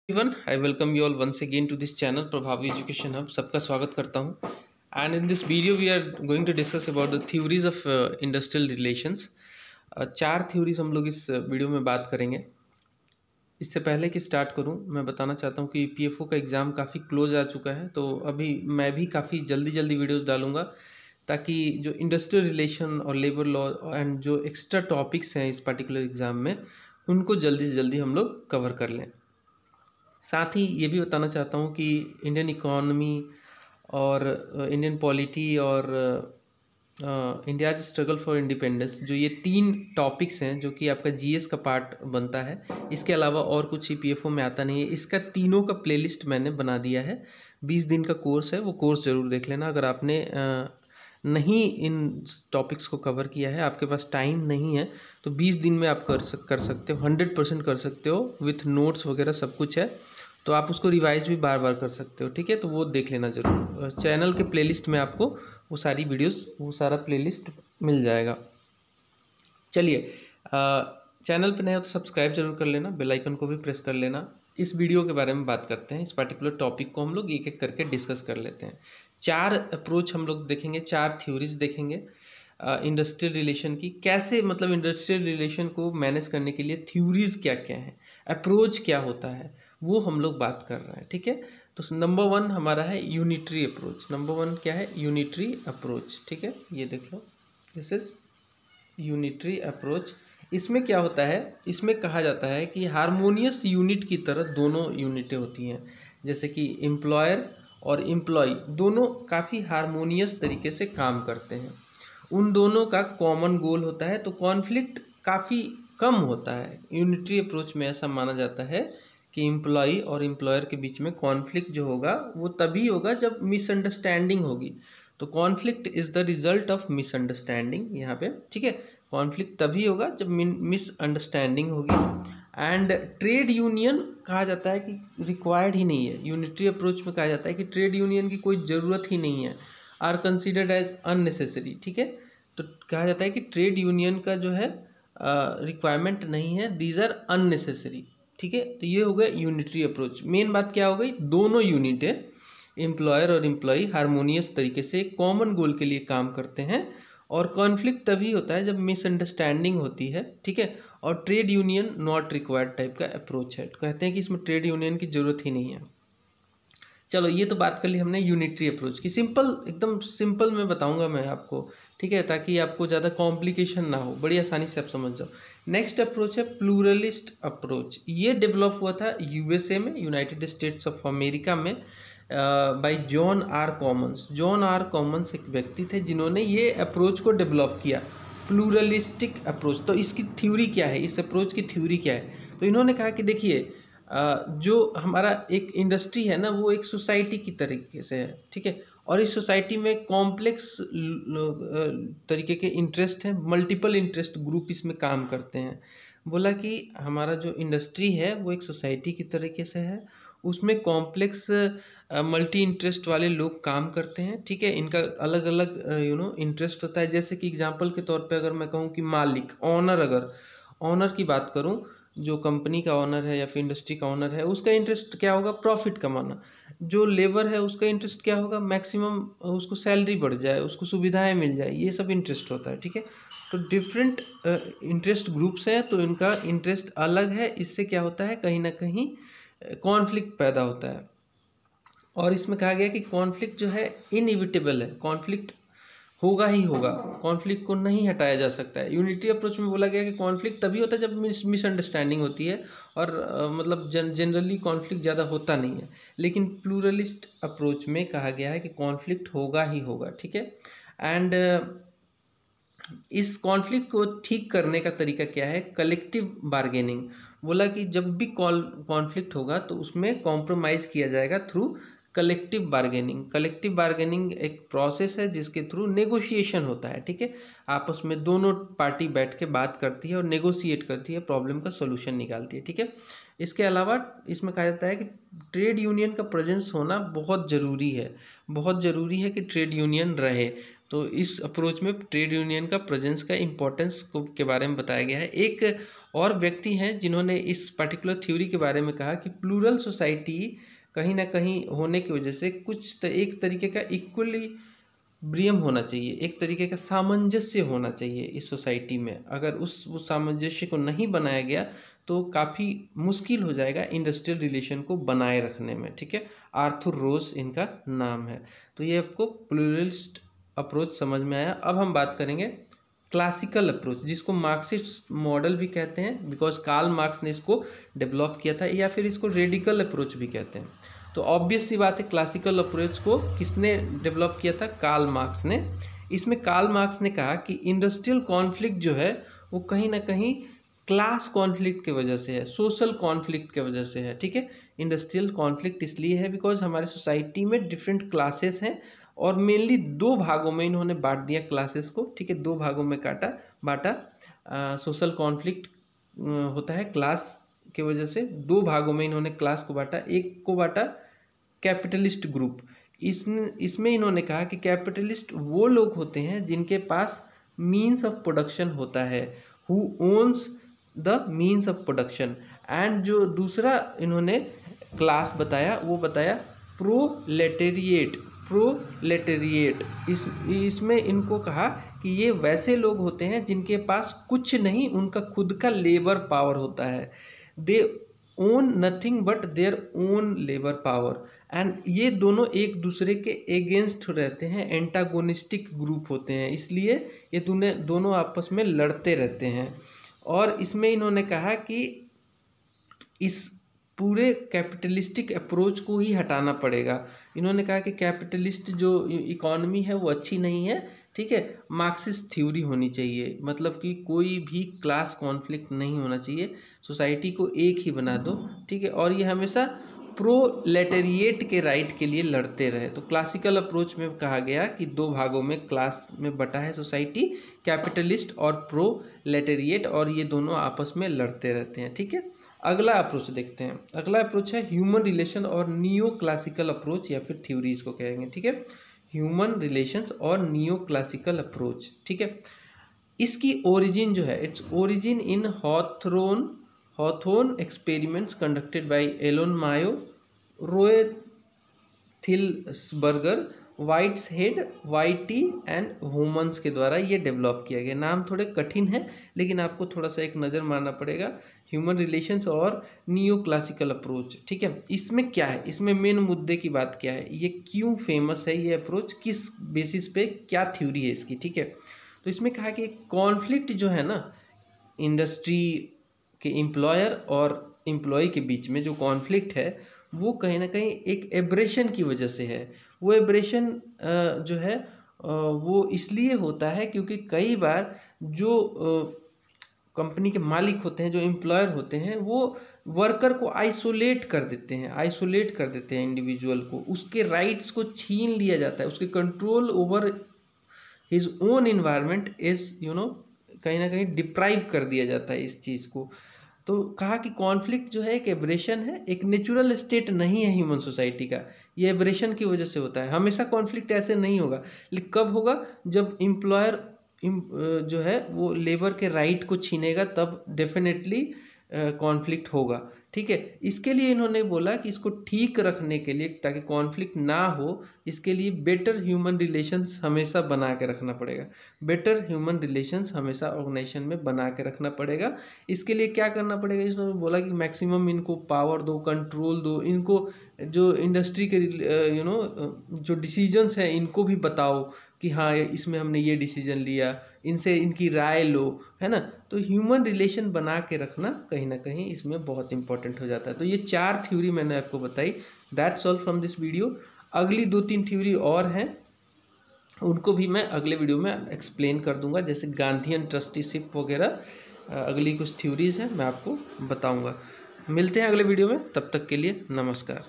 Everyone, I welcome you all once again to this channel Prabhavi education hub. सबका स्वागत करता हूँ। And in this video we are going to discuss about the theories of industrial relations. चार theories हम लोग इस video में बात करेंगे। इससे पहले कि स्टार्ट करूं, मैं बताना चाहता हूं कि ईपीएफओ का एग्ज़ाम काफ़ी क्लोज आ चुका है, तो अभी मैं भी काफ़ी जल्दी वीडियोस डालूंगा ताकि जो इंडस्ट्रियल रिलेशन और लेबर लॉ एंड जो एक्स्ट्रा टॉपिक्स हैं इस पर्टिकुलर एग्ज़ाम में, उनको जल्दी से जल्दी हम लोग कवर कर लें। साथ ही ये भी बताना चाहता हूँ कि इंडियन इकॉनमी और इंडियन पॉलिटी और इंडियाज स्ट्रगल फॉर इंडिपेंडेंस, जो ये तीन टॉपिक्स हैं जो कि आपका जीएस का पार्ट बनता है, इसके अलावा और कुछ ईपीएफओ में आता नहीं है। इसका तीनों का प्लेलिस्ट मैंने बना दिया है। 20 दिन का कोर्स है, वो कोर्स ज़रूर देख लेना। अगर आपने नहीं इन टॉपिक्स को कवर किया है, आपके पास टाइम नहीं है, तो 20 दिन में आप कर सकते हो, 100% कर सकते हो। विथ नोट्स वगैरह सब कुछ है, तो आप उसको रिवाइज भी बार बार कर सकते हो। ठीक है, तो वो देख लेना ज़रूर। चैनल के प्लेलिस्ट में आपको वो सारी वीडियोस, वो सारा प्लेलिस्ट मिल जाएगा। चलिए, चैनल पे नए हो तो सब्सक्राइब जरूर कर लेना, बेल आइकन को भी प्रेस कर लेना। इस वीडियो के बारे में बात करते हैं। इस पर्टिकुलर टॉपिक को हम लोग एक एक करके डिस्कस कर लेते हैं। 4 अप्रोच हम लोग देखेंगे, 4 थ्योरीज देखेंगे इंडस्ट्रियल रिलेशन की। कैसे, मतलब इंडस्ट्रियल रिलेशन को मैनेज करने के लिए थ्योरीज क्या क्या हैं, अप्रोच क्या होता है, वो हम लोग बात कर रहे हैं। ठीक है, तो नंबर 1 हमारा है यूनिटरी अप्रोच। नंबर 1 क्या है? Unitary approach. ठीक है, ये देख लो, दिस इज यूनिटरी अप्रोच। इसमें क्या होता है? इसमें कहा जाता है कि हारमोनियस यूनिट की तरह दोनों यूनिटें होती हैं, जैसे कि एम्प्लॉयर और एम्प्लॉय दोनों काफ़ी हारमोनियस तरीके से काम करते हैं। उन दोनों का कॉमन गोल होता है, तो कॉन्फ्लिक्ट काफ़ी कम होता है। यूनिटरी अप्रोच में ऐसा माना जाता है कि एम्प्लॉय और एम्प्लॉयर के बीच में कॉन्फ्लिक्ट जो होगा वो तभी होगा जब मिसअंडरस्टैंडिंग होगी। तो conflict is the result of misunderstanding यहाँ पे। ठीक है, कॉन्फ्लिक्ट तभी होगा जब मिसअंडरस्टैंडिंग होगी। एंड ट्रेड यूनियन कहा जाता है कि रिक्वायर्ड ही नहीं है। यूनिटरी अप्रोच में कहा जाता है कि ट्रेड यूनियन की कोई ज़रूरत ही नहीं है, आर कंसिडर्ड एज अननेसेसरी। ठीक है, तो कहा जाता है कि ट्रेड यूनियन का जो है रिक्वायरमेंट नहीं है, दीज आर अननेसेसरी। ठीक है, तो ये हो गया यूनिटरी अप्रोच। मेन बात क्या हो गई? दोनों यूनिट है, एम्प्लॉयर और एम्प्लॉय हारमोनियस तरीके से कॉमन गोल के लिए काम करते हैं। और कॉन्फ्लिक्ट तभी होता है जब मिसअंडरस्टैंडिंग होती है। ठीक है, और trade union not required type का अप्रोच है। कहते हैं कि इसमें ट्रेड यूनियन की जरूरत ही नहीं है। चलो, ये तो बात कर ली हमने यूनिटरी अप्रोच की। सिंपल, एकदम सिंपल में बताऊंगा मैं आपको। ठीक है, ताकि आपको ज़्यादा कॉम्प्लिकेशन ना हो, बड़ी आसानी से आप समझ जाओ। नेक्स्ट अप्रोच है प्लूरलिस्ट अप्रोच। ये डेवलप हुआ था यूएसए में, यूनाइटेड स्टेट्स ऑफ अमेरिका में, by John R Commons. John R Commons एक व्यक्ति थे जिन्होंने ये अप्रोच को डेवलप किया, प्लूरलिस्टिक अप्रोच। तो इसकी थ्योरी क्या है, इस अप्रोच की थ्योरी क्या है? तो इन्होंने कहा कि देखिए, जो हमारा एक इंडस्ट्री है ना, वो एक सोसाइटी की तरीके से है। ठीक है, और इस सोसाइटी में कॉम्प्लेक्स तरीके के इंटरेस्ट हैं, मल्टीपल इंटरेस्ट ग्रुप इसमें काम करते हैं। बोला कि हमारा जो इंडस्ट्री है वो एक सोसाइटी की तरीके से है, उसमें कॉम्प्लेक्स मल्टी इंटरेस्ट वाले लोग काम करते हैं। ठीक है, इनका अलग अलग इंटरेस्ट होता है। जैसे कि एग्जांपल के तौर पे अगर मैं कहूँ कि मालिक, ऑनर, अगर ऑनर की बात करूँ, जो कंपनी का ऑनर है या फिर इंडस्ट्री का ऑनर है, उसका इंटरेस्ट क्या होगा? प्रॉफिट कमाना। जो लेबर है उसका इंटरेस्ट क्या होगा? मैक्सिमम उसको सैलरी बढ़ जाए, उसको सुविधाएं मिल जाए, ये सब इंटरेस्ट होता है। ठीक है, तो डिफरेंट इंटरेस्ट ग्रुप्स हैं, तो इनका इंटरेस्ट अलग है। इससे क्या होता है? कहीं ना कहीं कॉन्फ्लिक्ट पैदा होता है। और इसमें कहा गया कि कॉन्फ्लिक्ट जो है इनइविटेबल है, कॉन्फ्लिक्ट होगा ही होगा, कॉन्फ्लिक्ट को नहीं हटाया जा सकता है। यूनिटी अप्रोच में बोला गया कि कॉन्फ्लिक्ट तभी होता है जब मिसअंडरस्टैंडिंग होती है, और मतलब जनरली कॉन्फ्लिक्ट ज़्यादा होता नहीं है। लेकिन प्लूरलिस्ट अप्रोच में कहा गया है कि कॉन्फ्लिक्ट होगा ही होगा। ठीक है, एंड इस कॉन्फ्लिक्ट को ठीक करने का तरीका क्या है? Collective bargaining. बोला कि जब भी कॉन्फ्लिक्ट होगा तो उसमें कॉम्प्रोमाइज़ किया जाएगा through collective bargaining. Collective bargaining एक प्रोसेस है जिसके थ्रू नेगोशिएशन होता है। ठीक है, आपस में दोनों पार्टी बैठ के बात करती है और नेगोशिएट करती है, प्रॉब्लम का सोल्यूशन निकालती है। ठीक है, इसके अलावा इसमें कहा जाता है कि ट्रेड यूनियन का प्रेजेंस होना बहुत ज़रूरी है, बहुत ज़रूरी है कि ट्रेड यूनियन रहे। तो इस अप्रोच में ट्रेड यूनियन का प्रेजेंस का इम्पोर्टेंस के बारे में बताया गया है। एक और व्यक्ति हैं जिन्होंने इस पर्टिकुलर थ्योरी के बारे में कहा कि प्लूरल सोसाइटी कहीं ना कहीं होने की वजह से एक तरीके का इक्विलिब्रियम होना चाहिए, एक तरीके का सामंजस्य होना चाहिए इस सोसाइटी में। अगर उस सामंजस्य को नहीं बनाया गया तो काफ़ी मुश्किल हो जाएगा इंडस्ट्रियल रिलेशन को बनाए रखने में। ठीक है, आर्थर रोज इनका नाम है। तो ये आपको प्लूरलिस्ट अप्रोच समझ में आया। अब हम बात करेंगे क्लासिकल अप्रोच, जिसको मार्क्सिस्ट मॉडल भी कहते हैं, बिकॉज कार्ल मार्क्स ने इसको डेवलप किया था, या फिर इसको रेडिकल अप्रोच भी कहते हैं। तो ऑब्वियस सी बात है, क्लासिकल अप्रोच को किसने डेवलप किया था? कार्ल मार्क्स ने। इसमें कार्ल मार्क्स ने कहा कि इंडस्ट्रियल कॉन्फ्लिक्ट जो है वो कहीं ना कहीं क्लास कॉन्फ्लिक्ट की वजह से है, सोशल कॉन्फ्लिक्ट की वजह से है। ठीक है, इंडस्ट्रियल कॉन्फ्लिक्ट इसलिए है बिकॉज हमारे सोसाइटी में डिफरेंट क्लासेस हैं, और मेनली दो भागों में इन्होंने बांट दिया क्लासेस को। ठीक है, दो भागों में बांटा। सोशल कॉन्फ्लिक्ट होता है क्लास की वजह से, दो भागों में इन्होंने क्लास को बांटा। एक को बांटा कैपिटलिस्ट ग्रुप। इसमें इन्होंने कहा कि कैपिटलिस्ट वो लोग होते हैं जिनके पास मीन्स ऑफ प्रोडक्शन होता है, who owns the means of production. And जो दूसरा इन्होंने क्लास बताया वो बताया प्रोलेटेरिएट। इसमें इनको कहा कि ये वैसे लोग होते हैं जिनके पास कुछ नहीं, उनका खुद का लेबर पावर होता है। They own nothing but their own labour power. And ये दोनों एक दूसरे के एगेंस्ट रहते हैं, एंटागोनिस्टिक ग्रुप होते हैं, इसलिए ये दोनों आपस में लड़ते रहते हैं। और इसमें इन्होंने कहा कि इस पूरे कैपिटलिस्टिक अप्रोच को ही हटाना पड़ेगा। इन्होंने कहा कि कैपिटलिस्ट जो इकॉनमी है वो अच्छी नहीं है। ठीक है, मार्क्सिस्ट थ्योरी होनी चाहिए, मतलब कि कोई भी क्लास कॉन्फ्लिक्ट नहीं होना चाहिए, सोसाइटी को एक ही बना दो। ठीक है, और ये हमेशा प्रोलेटेरिएट के राइट के लिए लड़ते रहे। तो क्लासिकल अप्रोच में कहा गया कि दो भागों में क्लास में बटा है सोसाइटी, कैपिटलिस्ट और प्रोलेटेरिएट, और ये दोनों आपस में लड़ते रहते हैं। ठीक है, अगला अप्रोच देखते हैं। अगला अप्रोच है ह्यूमन रिलेशन और नियो क्लासिकल अप्रोच, या फिर थ्योरी इसको कहेंगे। ठीक है, ह्यूमन रिलेशंस और नियो क्लासिकल अप्रोच। ठीक है, इसकी ओरिजिन जो है, it's origin in Hawthorne experiments conducted by Elton Mayo, Roethlisberger, व्हाइट्सहेड, whitey and Homans के द्वारा ये डेवलप किया गया। नाम थोड़े कठिन है, लेकिन आपको थोड़ा सा एक नज़र मारना पड़ेगा। ह्यूमन रिलेशंस और नियो क्लासिकल अप्रोच। ठीक है, इसमें क्या है, इसमें मेन मुद्दे की बात क्या है, ये क्यों फेमस है ये अप्रोच, किस बेसिस पे, क्या थ्योरी है इसकी। ठीक है, तो इसमें कहा कि कॉन्फ्लिक्ट जो है ना, इंडस्ट्री के एम्प्लॉयर और एम्प्लॉय के बीच में जो कॉन्फ्लिक्ट है वो कहीं ना कहीं एक एब्रेशन की वजह से है। वो एब्रेशन जो है वो इसलिए होता है क्योंकि कई बार जो कंपनी के मालिक होते हैं, जो एम्प्लॉयर होते हैं, वो वर्कर को आइसोलेट कर देते हैं इंडिविजुअल को, उसके राइट्स को छीन लिया जाता है, उसके control over his own environment is कहीं ना कहीं डिप्राइव कर दिया जाता है इस चीज़ को। तो कहा कि कॉन्फ्लिक्ट जो है एक एब्रेशन है, एक नेचुरल स्टेट नहीं है ह्यूमन सोसाइटी का, ये एब्रेशन की वजह से होता है। हमेशा कॉन्फ्लिक्ट ऐसे नहीं होगा, लेकिन कब होगा, जब एम्प्लॉयर जो है वो लेबर के राइट को छीनेगा, तब डेफिनेटली कॉन्फ्लिक्ट होगा। ठीक है, इसके लिए इन्होंने बोला कि इसको ठीक रखने के लिए, ताकि कॉन्फ्लिक्ट ना हो, इसके लिए बेटर ह्यूमन रिलेशंस हमेशा बना के रखना पड़ेगा। बेटर ह्यूमन रिलेशंस हमेशा ऑर्गेनाइजेशन में बना के रखना पड़ेगा। इसके लिए क्या करना पड़ेगा, इन्होंने बोला कि मैक्सिमम इनको पावर दो, कंट्रोल दो, इनको जो इंडस्ट्री के जो डिसीजंस हैं इनको भी बताओ कि हाँ इसमें हमने ये डिसीजन लिया, इनसे इनकी राय लो, है ना। तो ह्यूमन रिलेशन बना के रखना कहीं ना कहीं इसमें बहुत इंपॉर्टेंट हो जाता है। तो ये 4 थ्योरी मैंने आपको बताई। That's all from this video. अगली 2-3 थ्योरी और हैं, उनको भी मैं अगले वीडियो में एक्सप्लेन कर दूंगा, जैसे गांधीयन ट्रस्टीशिप वगैरह। अगली कुछ थ्योरीज हैं मैं आपको बताऊंगा। मिलते हैं अगले वीडियो में, तब तक के लिए नमस्कार।